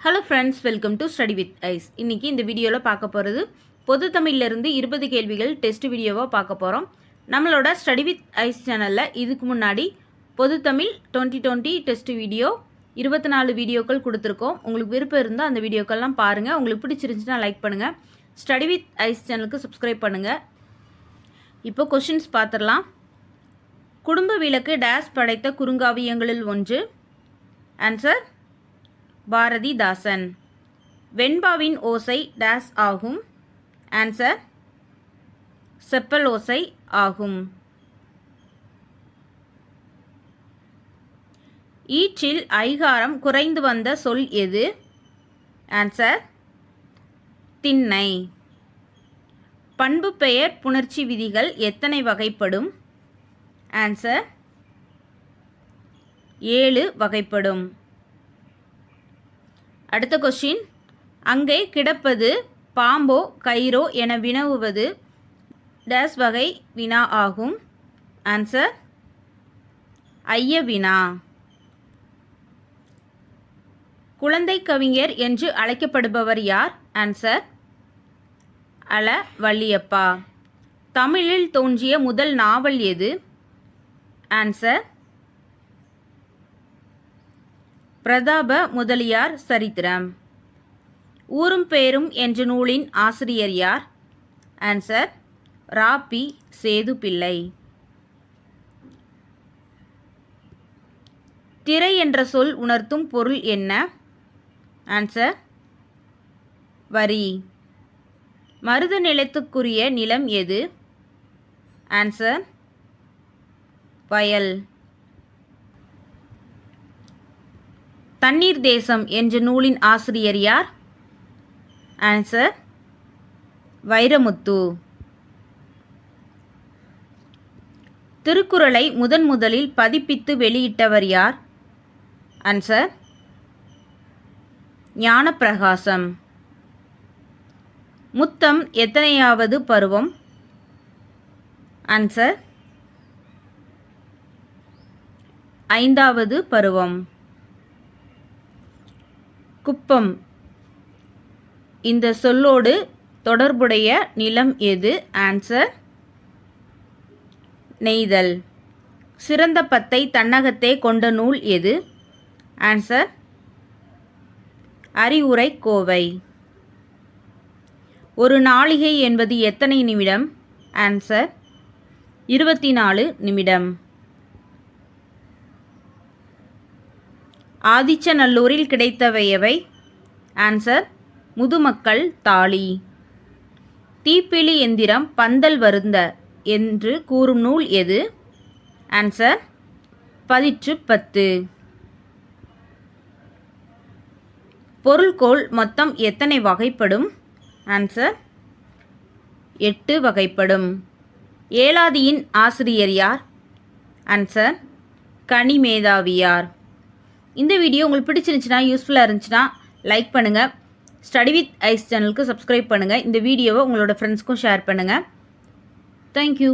Hello friends, welcome to study with ice. இன்றைக்கி இந்த வீடியோவில் பார்க்க போகிறது பொது தமிழ்லேருந்து 20 கேள்விகள் டெஸ்ட் வீடியோவாக பார்க்க போகிறோம். நம்மளோட ஸ்டடி வித் ஐஸ் சேனலில் இதுக்கு முன்னாடி பொது தமிழ் 2020 டெஸ்ட் வீடியோ 24 வீடியோக்கள் கொடுத்துருக்கோம். உங்களுக்கு விருப்பம் இருந்தால் அந்த வீடியோக்கள்லாம் பாருங்கள். உங்களுக்கு பிடிச்சிருந்துச்சுன்னா லைக் பண்ணுங்கள். ஸ்டடி வித் ஐஸ் சேனலுக்கு சப்ஸ்கிரைப் பண்ணுங்கள். இப்போ கொஷின்ஸ் பார்த்துடலாம். குடும்ப விளக்கு டேஸ் படைத்த குறுங்காவியங்களில் ஒன்று. ஆன்சர் பாரதிதாசன். வெண்பாவின் ஓசை டேஸ் ஆகும். ஆன்சர் செப்பல் ஓசை ஆகும். ஈற்றில் ஐகாரம் குறைந்து வந்த சொல் எது? ஆன்சர் திண்ணை. பண்பு பெயர் புணர்ச்சி விதிகள் எத்தனை வகைப்படும்? ஆன்சர் 7 வகைப்படும். அடுத்த கொஸ்டின், அங்கே கிடப்பது பாம்போ கயிறோ என வினவுவது டேஸ் வகை வினா ஆகும். ஆன்சர் ஐய வினா. குழந்தை கவிஞர் என்று அழைக்கப்படுபவர் யார்? ஆன்சர் அல வள்ளியப்பா. தமிழில் தோன்றிய முதல் நாவல் எது? ஆன்சர் பிரதாப முதலியார் சரித்திரம். ஊரும் பேரும் என்ற நூலின் ஆசிரியர் யார்? ஆன்சர் ராபி சேது பிள்ளை. திரை என்ற சொல் உணர்த்தும் பொருள் என்ன? ஆன்சர் வரி. மருத நிலத்துக்குரிய நிலம் எது? ஆன்சர் வயல். தண்ணீர் தேசம் என்ற நூலின் ஆசிரியர் யார்? ஆன்சர் வைரமுத்து. திருக்குறளை முதலில் பதிப்பித்து வெளியிட்டவர் யார்? ஆன்சர் ஞானப்பிரகாசம். முத்தம் எத்தனையாவது பருவம்? ஆன்சர் 5வது பருவம். குப்பம் இந்த சொல்லோடு தொடர்புடைய நிலம் எது? ஆன்சர் நெய்தல். சிறந்த பத்தை தன்னகத்தே கொண்ட நூல் எது? ஆன்சர் அறிவுரை கோவை. ஒரு நாளிகை என்பது எத்தனை நிமிடம்? ஆன்சர் 24 நிமிடம். ஆதிச்சநல்லூரில் கிடைத்தவையவை? ஆன்சர் முதுமக்கள் தாளி. தீப்பிழி எந்திரம் பந்தல் வருந்த என்று கூறும் நூல் எது? ஆன்சர் பதிற்று 10. பொருள்கோள் மொத்தம் எத்தனை வகைப்படும்? ஆன்சர் 8 வகைப்படும். ஏலாதியின் ஆசிரியர் யார்? ஆன்சர் கனிமேதாவியார். இந்த வீடியோ உங்களுக்கு பிடிச்சிருந்துச்சுன்னா, யூஸ்ஃபுல்லாக இருந்துச்சுன்னா லைக் பண்ணுங்கள். ஸ்டடி வித் ஐஸ் சேனலுக்கு சப்ஸ்கிரைப் பண்ணுங்கள். இந்த வீடியோவை உங்களோட ஃப்ரெண்ட்ஸ்க்கும் ஷேர் பண்ணுங்கள். தேங்க்யூ.